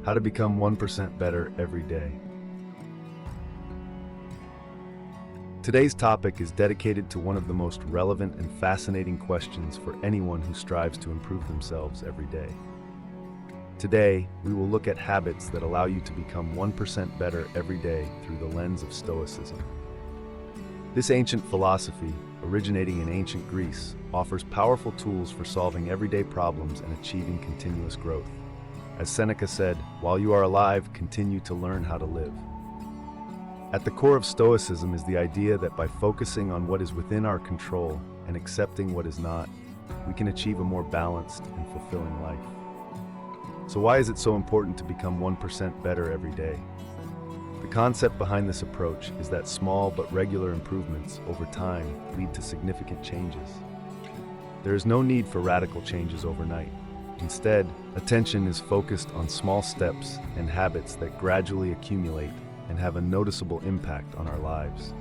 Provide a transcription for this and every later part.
How to become 1% better every day. Today's topic is dedicated to one of the most relevant and fascinating questions for anyone who strives to improve themselves every day. Today, we will look at habits that allow you to become 1% better every day through the lens of Stoicism. This ancient philosophy, originating in ancient Greece, offers powerful tools for solving everyday problems and achieving continuous growth. As Seneca said, "While you are alive, continue to learn how to live." At the core of Stoicism is the idea that by focusing on what is within our control and accepting what is not, we can achieve a more balanced and fulfilling life. So why is it so important to become 1% better every day? The concept behind this approach is that small but regular improvements over time lead to significant changes. There is no need for radical changes overnight. Instead, attention is focused on small steps and habits that gradually accumulate and have a noticeable impact on our lives.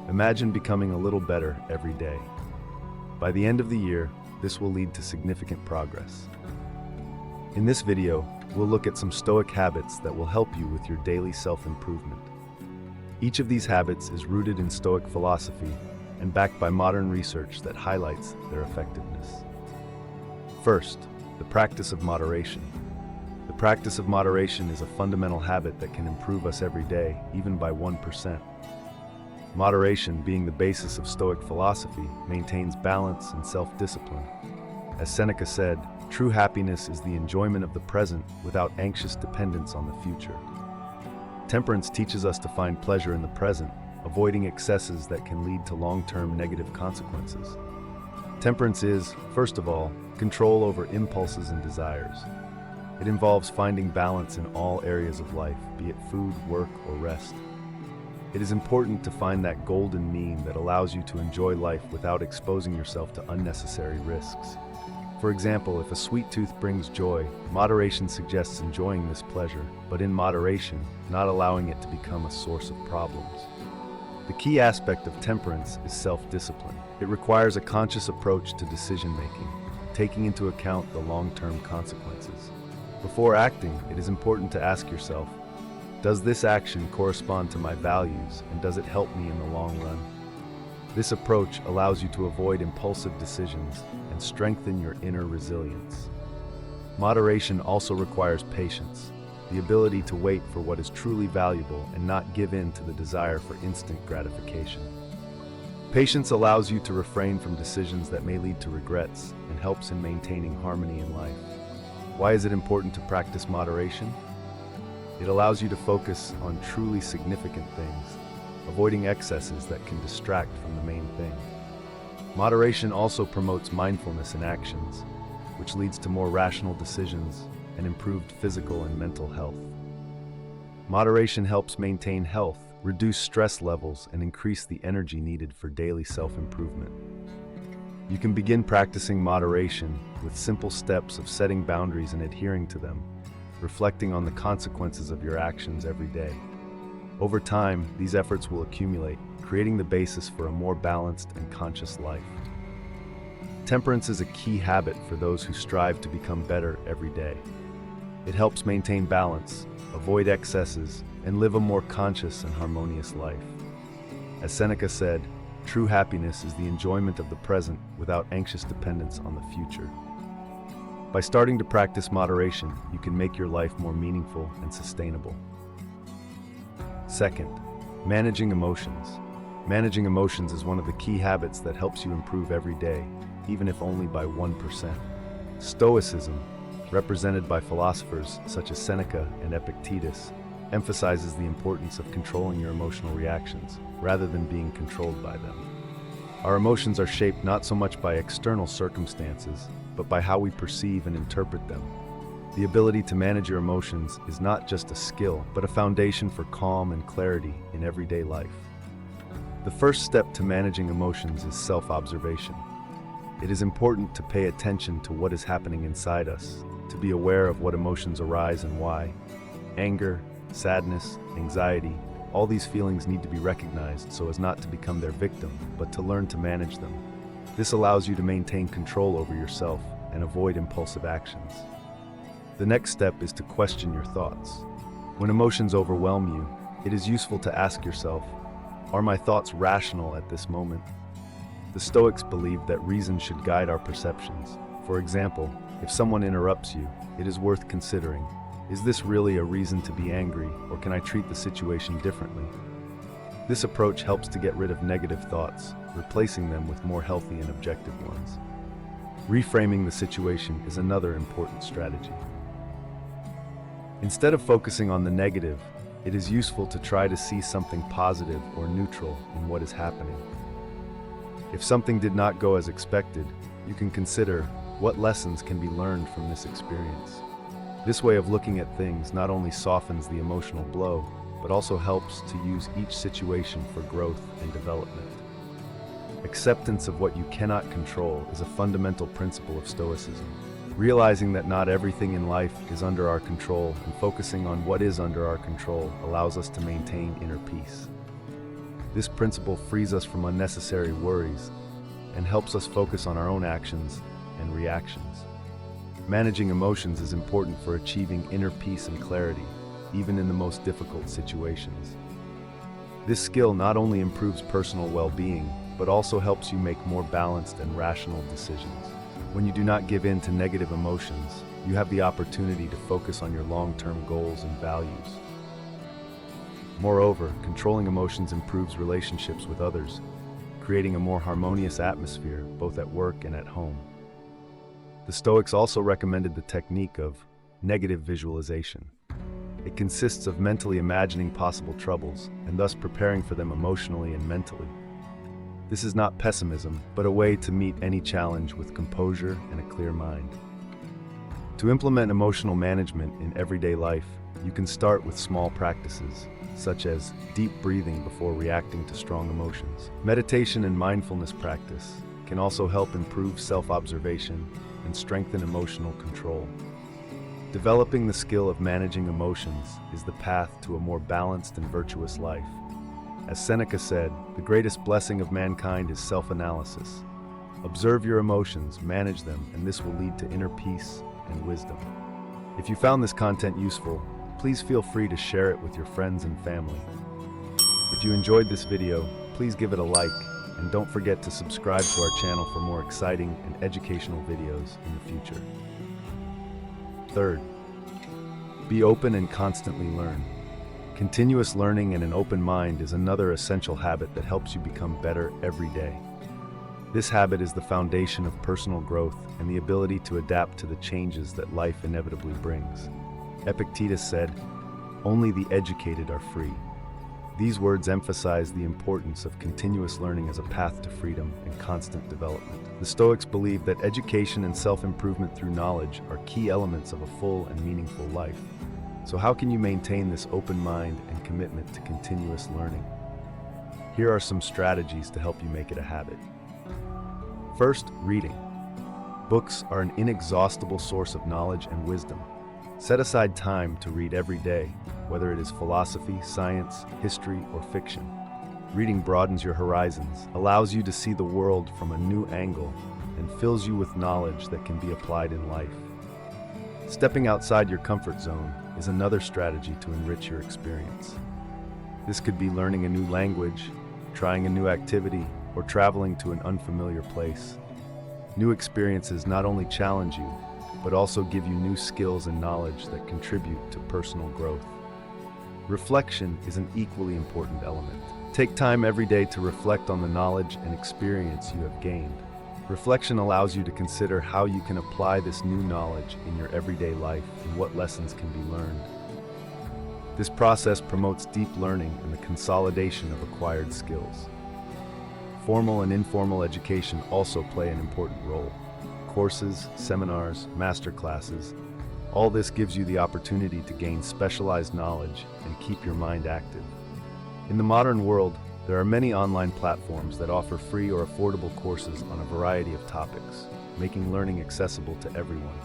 Imagine becoming a little better every day. By the end of the year, this will lead to significant progress. In this video, we'll look at some Stoic habits that will help you with your daily self-improvement. Each of these habits is rooted in Stoic philosophy and backed by modern research that highlights their effectiveness. First, the practice of moderation. The practice of moderation is a fundamental habit that can improve us every day, even by 1%. Moderation, being the basis of Stoic philosophy, maintains balance and self-discipline. As Seneca said, "True happiness is the enjoyment of the present without anxious dependence on the future." Temperance teaches us to find pleasure in the present, avoiding excesses that can lead to long-term negative consequences. Temperance is, first of all, control over impulses and desires. It involves finding balance in all areas of life, be it food, work, or rest. It is important to find that golden mean that allows you to enjoy life without exposing yourself to unnecessary risks. For example, if a sweet tooth brings joy, moderation suggests enjoying this pleasure, but in moderation, not allowing it to become a source of problems. The key aspect of temperance is self-discipline. It requires a conscious approach to decision-making, taking into account the long-term consequences. Before acting, it is important to ask yourself, does this action correspond to my values, and does it help me in the long run? This approach allows you to avoid impulsive decisions and strengthen your inner resilience. Moderation also requires patience, the ability to wait for what is truly valuable and not give in to the desire for instant gratification. Patience allows you to refrain from decisions that may lead to regrets and helps in maintaining harmony in life. Why is it important to practice moderation? It allows you to focus on truly significant things, avoiding excesses that can distract from the main thing. Moderation also promotes mindfulness in actions, which leads to more rational decisions and improved physical and mental health. Moderation helps maintain health, reduce stress levels, and increase the energy needed for daily self-improvement. You can begin practicing moderation with simple steps of setting boundaries and adhering to them, reflecting on the consequences of your actions every day. Over time, these efforts will accumulate, creating the basis for a more balanced and conscious life. Temperance is a key habit for those who strive to become better every day. It helps maintain balance, avoid excesses, and live a more conscious and harmonious life. As Seneca said, "True happiness is the enjoyment of the present without anxious dependence on the future." By starting to practice moderation, you can make your life more meaningful and sustainable. Second, managing emotions. Managing emotions is one of the key habits that helps you improve every day, even if only by 1%. Stoicism, represented by philosophers such as Seneca and Epictetus, emphasizes the importance of controlling your emotional reactions, rather than being controlled by them. Our emotions are shaped not so much by external circumstances, but by how we perceive and interpret them. The ability to manage your emotions is not just a skill, but a foundation for calm and clarity in everyday life. The first step to managing emotions is self-observation. It is important to pay attention to what is happening inside us, to be aware of what emotions arise and why. Anger, sadness, anxiety, all these feelings need to be recognized so as not to become their victim, but to learn to manage them. This allows you to maintain control over yourself and avoid impulsive actions. The next step is to question your thoughts. When emotions overwhelm you, it is useful to ask yourself, are my thoughts rational at this moment? The Stoics believed that reason should guide our perceptions. For example, if someone interrupts you, it is worth considering, is this really a reason to be angry, or can I treat the situation differently? This approach helps to get rid of negative thoughts, replacing them with more healthy and objective ones. Reframing the situation is another important strategy. Instead of focusing on the negative, it is useful to try to see something positive or neutral in what is happening. If something did not go as expected, you can consider what lessons can be learned from this experience. This way of looking at things not only softens the emotional blow, but also helps to use each situation for growth and development. Acceptance of what you cannot control is a fundamental principle of Stoicism. Realizing that not everything in life is under our control and focusing on what is under our control allows us to maintain inner peace. This principle frees us from unnecessary worries and helps us focus on our own actions and reactions. Managing emotions is important for achieving inner peace and clarity, even in the most difficult situations. This skill not only improves personal well-being, but also helps you make more balanced and rational decisions. When you do not give in to negative emotions, you have the opportunity to focus on your long-term goals and values. Moreover, controlling emotions improves relationships with others, creating a more harmonious atmosphere both at work and at home. The Stoics also recommended the technique of negative visualization. It consists of mentally imagining possible troubles and thus preparing for them emotionally and mentally. This is not pessimism, but a way to meet any challenge with composure and a clear mind. To implement emotional management in everyday life, you can start with small practices, such as deep breathing before reacting to strong emotions. Meditation and mindfulness practice can also help improve self-observation and strengthen emotional control. Developing the skill of managing emotions is the path to a more balanced and virtuous life. As Seneca said, the greatest blessing of mankind is self-analysis. Observe your emotions, manage them, and this will lead to inner peace and wisdom. If you found this content useful, please feel free to share it with your friends and family. If you enjoyed this video, please give it a like, and don't forget to subscribe to our channel for more exciting and educational videos in the future. Third, be open and constantly learn. Continuous learning and an open mind is another essential habit that helps you become better every day. This habit is the foundation of personal growth and the ability to adapt to the changes that life inevitably brings. Epictetus said, "Only the educated are free." These words emphasize the importance of continuous learning as a path to freedom and constant development. The Stoics believe that education and self-improvement through knowledge are key elements of a full and meaningful life. So how can you maintain this open mind and commitment to continuous learning? Here are some strategies to help you make it a habit. First, reading. Books are an inexhaustible source of knowledge and wisdom. Set aside time to read every day, whether it is philosophy, science, history, or fiction. Reading broadens your horizons, allows you to see the world from a new angle, and fills you with knowledge that can be applied in life. Stepping outside your comfort zone is another strategy to enrich your experience. This could be learning a new language, trying a new activity, or traveling to an unfamiliar place. New experiences not only challenge you, but also give you new skills and knowledge that contribute to personal growth. Reflection is an equally important element. Take time every day to reflect on the knowledge and experience you have gained. Reflection allows you to consider how you can apply this new knowledge in your everyday life and what lessons can be learned. This process promotes deep learning and the consolidation of acquired skills. Formal and informal education also play an important role. Courses, seminars, master classes, all this gives you the opportunity to gain specialized knowledge and keep your mind active. In the modern world, there are many online platforms that offer free or affordable courses on a variety of topics, making learning accessible to everyone.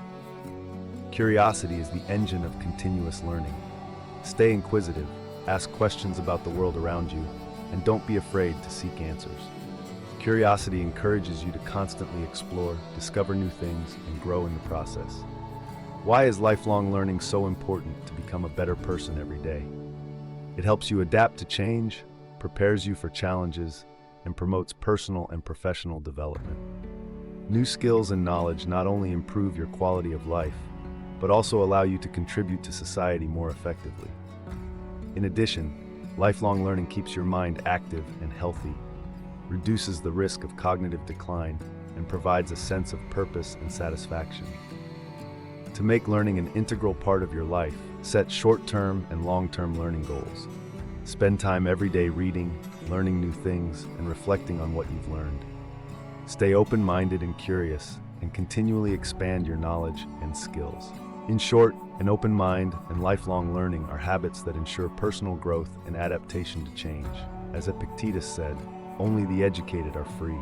Curiosity is the engine of continuous learning. Stay inquisitive, ask questions about the world around you, and don't be afraid to seek answers. Curiosity encourages you to constantly explore, discover new things, and grow in the process. Why is lifelong learning so important to become a better person every day? It helps you adapt to change, prepares you for challenges, and promotes personal and professional development. New skills and knowledge not only improve your quality of life, but also allow you to contribute to society more effectively. In addition, lifelong learning keeps your mind active and healthy, reduces the risk of cognitive decline, and provides a sense of purpose and satisfaction. To make learning an integral part of your life, set short-term and long-term learning goals. Spend time every day reading, learning new things, and reflecting on what you've learned. Stay open-minded and curious, and continually expand your knowledge and skills. In short, an open mind and lifelong learning are habits that ensure personal growth and adaptation to change. As Epictetus said, only the educated are free.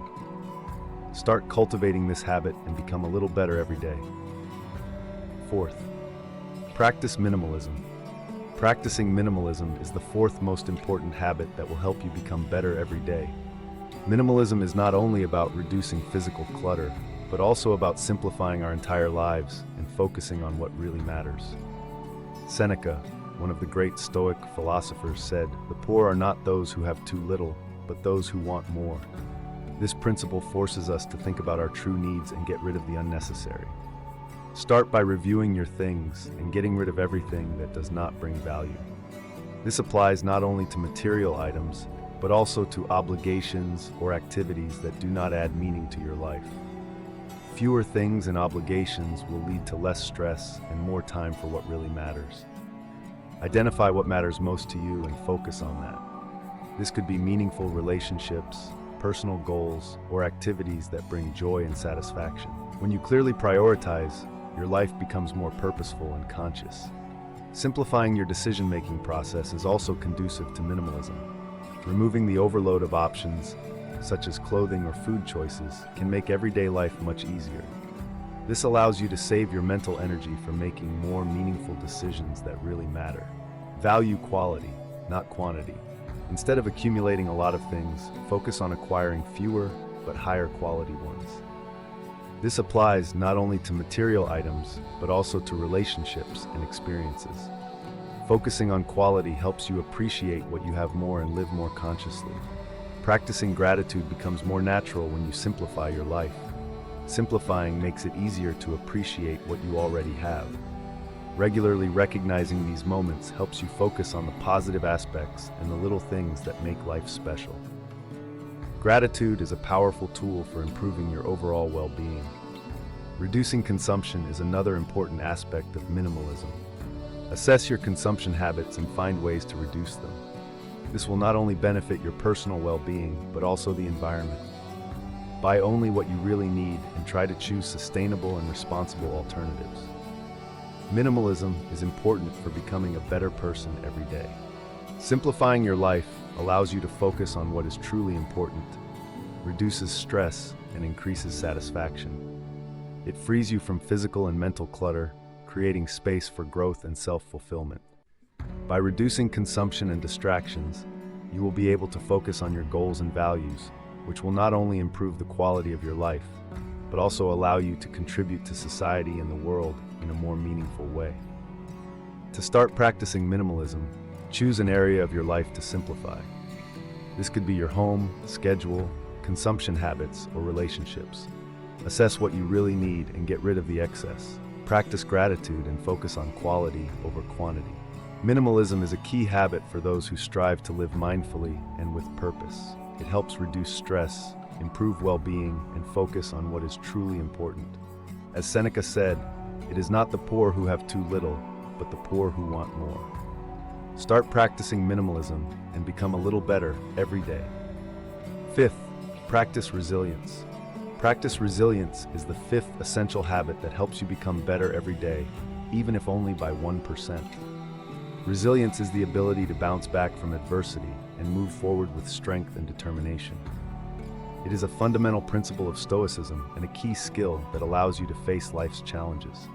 Start cultivating this habit and become a little better every day. Fourth, practice minimalism. Practicing minimalism is the fourth most important habit that will help you become better every day. Minimalism is not only about reducing physical clutter, but also about simplifying our entire lives and focusing on what really matters. Seneca, one of the great Stoic philosophers, said, "The poor are not those who have too little, but those who want more." This principle forces us to think about our true needs and get rid of the unnecessary. Start by reviewing your things and getting rid of everything that does not bring value. This applies not only to material items, but also to obligations or activities that do not add meaning to your life. Fewer things and obligations will lead to less stress and more time for what really matters. Identify what matters most to you and focus on that. This could be meaningful relationships, personal goals, or activities that bring joy and satisfaction. When you clearly prioritize, your life becomes more purposeful and conscious. Simplifying your decision-making process is also conducive to minimalism. Removing the overload of options, such as clothing or food choices, can make everyday life much easier. This allows you to save your mental energy for making more meaningful decisions that really matter. Value quality, not quantity. Instead of accumulating a lot of things, focus on acquiring fewer but higher quality ones. This applies not only to material items, but also to relationships and experiences. Focusing on quality helps you appreciate what you have more and live more consciously. Practicing gratitude becomes more natural when you simplify your life. Simplifying makes it easier to appreciate what you already have. Regularly recognizing these moments helps you focus on the positive aspects and the little things that make life special. Gratitude is a powerful tool for improving your overall well-being. Reducing consumption is another important aspect of minimalism. Assess your consumption habits and find ways to reduce them. This will not only benefit your personal well-being, but also the environment. Buy only what you really need and try to choose sustainable and responsible alternatives. Minimalism is important for becoming a better person every day. Simplifying your life allows you to focus on what is truly important, reduces stress, and increases satisfaction. It frees you from physical and mental clutter, creating space for growth and self-fulfillment. By reducing consumption and distractions, you will be able to focus on your goals and values, which will not only improve the quality of your life, but also allow you to contribute to society and the world in a more meaningful way. To start practicing minimalism, choose an area of your life to simplify. This could be your home, schedule, consumption habits, or relationships. Assess what you really need and get rid of the excess. Practice gratitude and focus on quality over quantity. Minimalism is a key habit for those who strive to live mindfully and with purpose. It helps reduce stress, improve well-being, and focus on what is truly important. As Seneca said, "It is not the poor who have too little, but the poor who want more." Start practicing minimalism and become a little better every day. Fifth, practice resilience. Practice resilience is the fifth essential habit that helps you become better every day, even if only by 1%. Resilience is the ability to bounce back from adversity and move forward with strength and determination. It is a fundamental principle of Stoicism and a key skill that allows you to face life's challenges.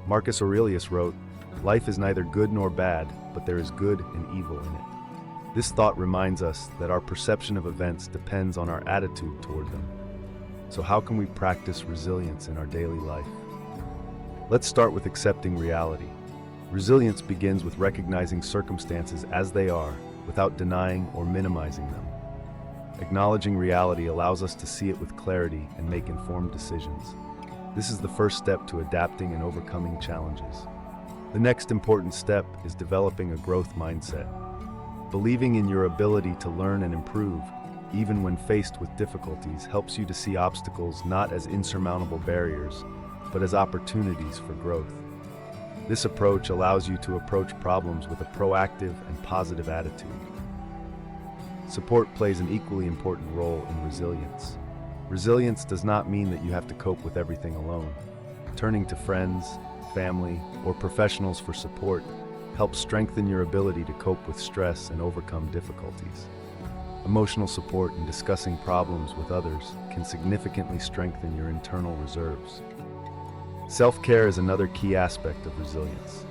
Marcus Aurelius wrote, "Life is neither good nor bad, but there is good and evil in it." This thought reminds us that our perception of events depends on our attitude toward them. So how can we practice resilience in our daily life? Let's start with accepting reality. Resilience begins with recognizing circumstances as they are, without denying or minimizing them. Acknowledging reality allows us to see it with clarity and make informed decisions. This is the first step to adapting and overcoming challenges. The next important step is developing a growth mindset. Believing in your ability to learn and improve, even when faced with difficulties, helps you to see obstacles not as insurmountable barriers, but as opportunities for growth. This approach allows you to approach problems with a proactive and positive attitude. Support plays an equally important role in resilience. Resilience does not mean that you have to cope with everything alone. Turning to friends, family, or professionals for support helps strengthen your ability to cope with stress and overcome difficulties. Emotional support and discussing problems with others can significantly strengthen your internal reserves. Self-care is another key aspect of resilience.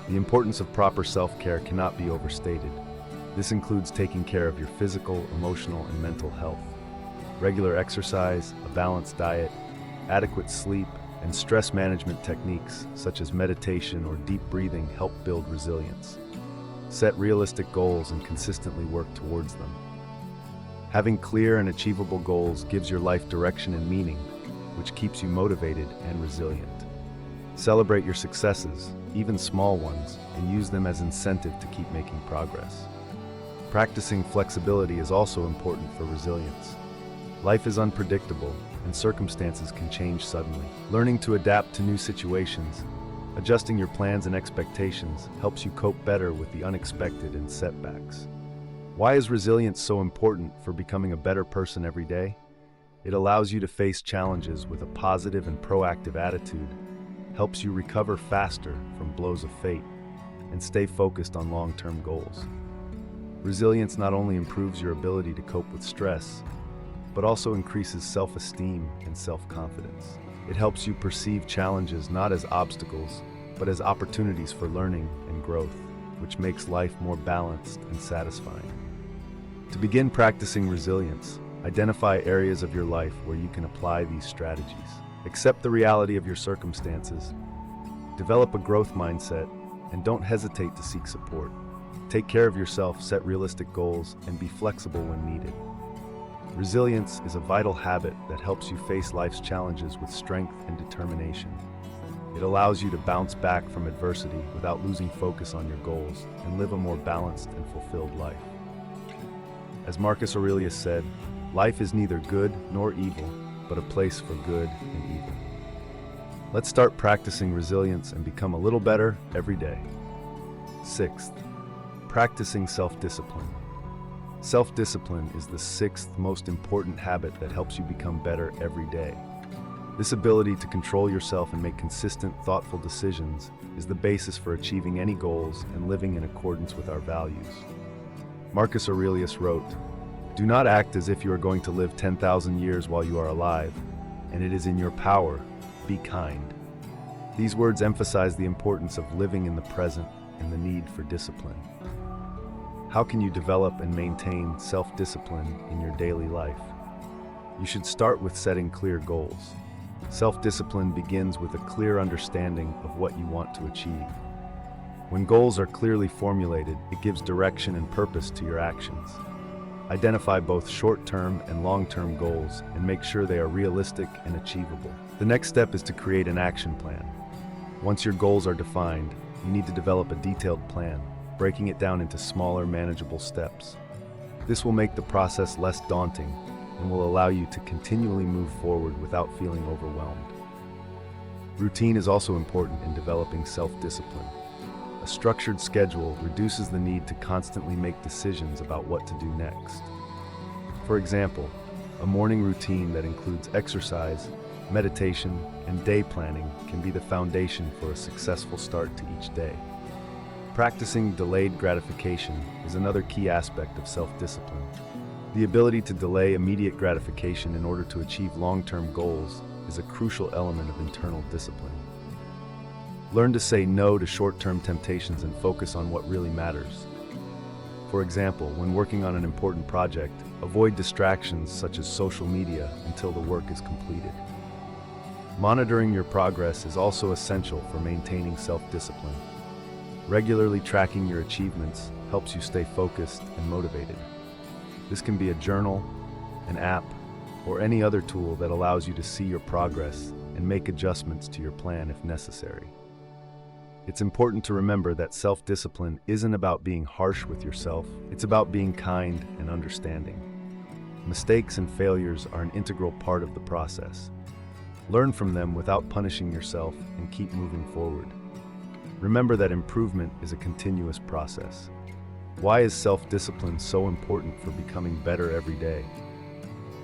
The importance of proper self-care cannot be overstated. This includes taking care of your physical, emotional, and mental health. Regular exercise, a balanced diet, adequate sleep, and stress management techniques such as meditation or deep breathing help build resilience. Set realistic goals and consistently work towards them. Having clear and achievable goals gives your life direction and meaning, which keeps you motivated and resilient. Celebrate your successes, even small ones, and use them as incentive to keep making progress. Practicing flexibility is also important for resilience. Life is unpredictable, and circumstances can change suddenly. Learning to adapt to new situations, adjusting your plans and expectations, helps you cope better with the unexpected and setbacks. Why is resilience so important for becoming a better person every day? It allows you to face challenges with a positive and proactive attitude, helps you recover faster from blows of fate, and stay focused on long-term goals. Resilience not only improves your ability to cope with stress, but also increases self-esteem and self-confidence. It helps you perceive challenges not as obstacles, but as opportunities for learning and growth, which makes life more balanced and satisfying. To begin practicing resilience, identify areas of your life where you can apply these strategies. Accept the reality of your circumstances, develop a growth mindset, and don't hesitate to seek support. Take care of yourself, set realistic goals, and be flexible when needed. Resilience is a vital habit that helps you face life's challenges with strength and determination. It allows you to bounce back from adversity without losing focus on your goals and live a more balanced and fulfilled life. As Marcus Aurelius said, life is neither good nor evil, but a place for good and evil. Let's start practicing resilience and become a little better every day. Sixth, practicing self-discipline. Self-discipline is the sixth most important habit that helps you become better every day. This ability to control yourself and make consistent, thoughtful decisions is the basis for achieving any goals and living in accordance with our values. Marcus Aurelius wrote, "Do not act as if you are going to live 10,000 years while you are alive, and it is in your power. Be kind." These words emphasize the importance of living in the present and the need for discipline. How can you develop and maintain self-discipline in your daily life? You should start with setting clear goals. Self-discipline begins with a clear understanding of what you want to achieve. When goals are clearly formulated, it gives direction and purpose to your actions. Identify both short-term and long-term goals and make sure they are realistic and achievable. The next step is to create an action plan. Once your goals are defined, you need to develop a detailed plan, breaking it down into smaller, manageable steps. This will make the process less daunting and will allow you to continually move forward without feeling overwhelmed. Routine is also important in developing self-discipline. A structured schedule reduces the need to constantly make decisions about what to do next. For example, a morning routine that includes exercise, meditation, and day planning can be the foundation for a successful start to each day. Practicing delayed gratification is another key aspect of self-discipline. The ability to delay immediate gratification in order to achieve long-term goals is a crucial element of internal discipline. Learn to say no to short-term temptations and focus on what really matters. For example, when working on an important project, avoid distractions such as social media until the work is completed. Monitoring your progress is also essential for maintaining self-discipline. Regularly tracking your achievements helps you stay focused and motivated. This can be a journal, an app, or any other tool that allows you to see your progress and make adjustments to your plan if necessary. It's important to remember that self-discipline isn't about being harsh with yourself, it's about being kind and understanding. Mistakes and failures are an integral part of the process. Learn from them without punishing yourself and keep moving forward. Remember that improvement is a continuous process. Why is self-discipline so important for becoming better every day?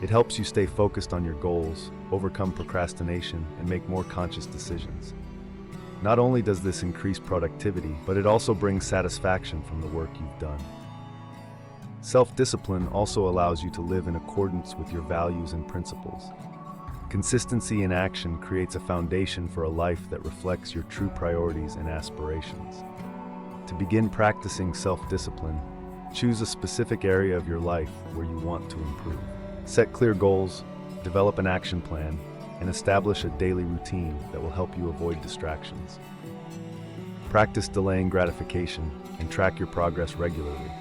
It helps you stay focused on your goals, overcome procrastination, and make more conscious decisions. Not only does this increase productivity, but it also brings satisfaction from the work you've done. Self-discipline also allows you to live in accordance with your values and principles. Consistency in action creates a foundation for a life that reflects your true priorities and aspirations. To begin practicing self-discipline, choose a specific area of your life where you want to improve. Set clear goals, develop an action plan, and establish a daily routine that will help you avoid distractions. Practice delaying gratification and track your progress regularly.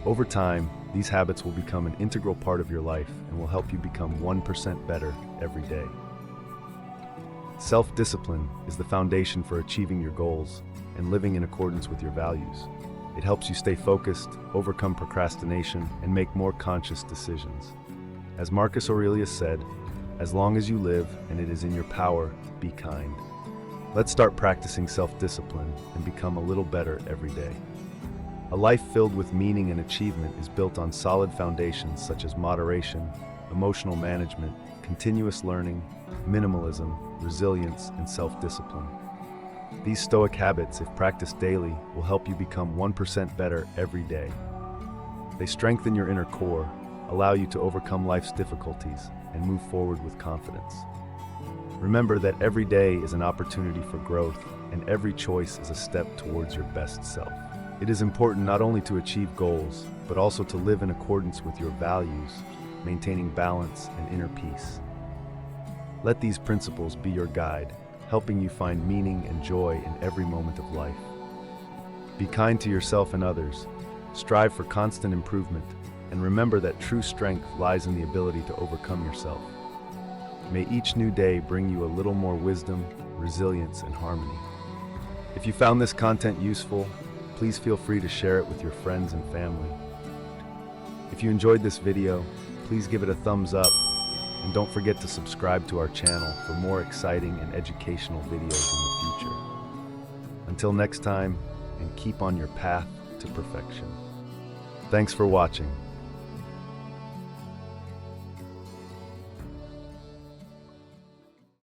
Over time, these habits will become an integral part of your life and will help you become 1% better every day. Self-discipline is the foundation for achieving your goals and living in accordance with your values. It helps you stay focused, overcome procrastination, and make more conscious decisions. As Marcus Aurelius said, as long as you live and it is in your power, be kind. Let's start practicing self-discipline and become a little better every day. A life filled with meaning and achievement is built on solid foundations such as moderation, emotional management, continuous learning, minimalism, resilience, and self-discipline. These STOIC habits, if practiced daily, will help you become 1% better every day. They strengthen your inner core, allow you to overcome life's difficulties, and move forward with confidence. Remember that every day is an opportunity for growth, and every choice is a step towards your best self. It is important not only to achieve goals, but also to live in accordance with your values, maintaining balance and inner peace. Let these principles be your guide, helping you find meaning and joy in every moment of life. Be kind to yourself and others, strive for constant improvement, and remember that true strength lies in the ability to overcome yourself. May each new day bring you a little more wisdom, resilience, and harmony. If you found this content useful, please feel free to share it with your friends and family. If you enjoyed this video, please give it a thumbs up, and don't forget to subscribe to our channel for more exciting and educational videos in the future. Until next time, and keep on your path to perfection. Thanks for watching.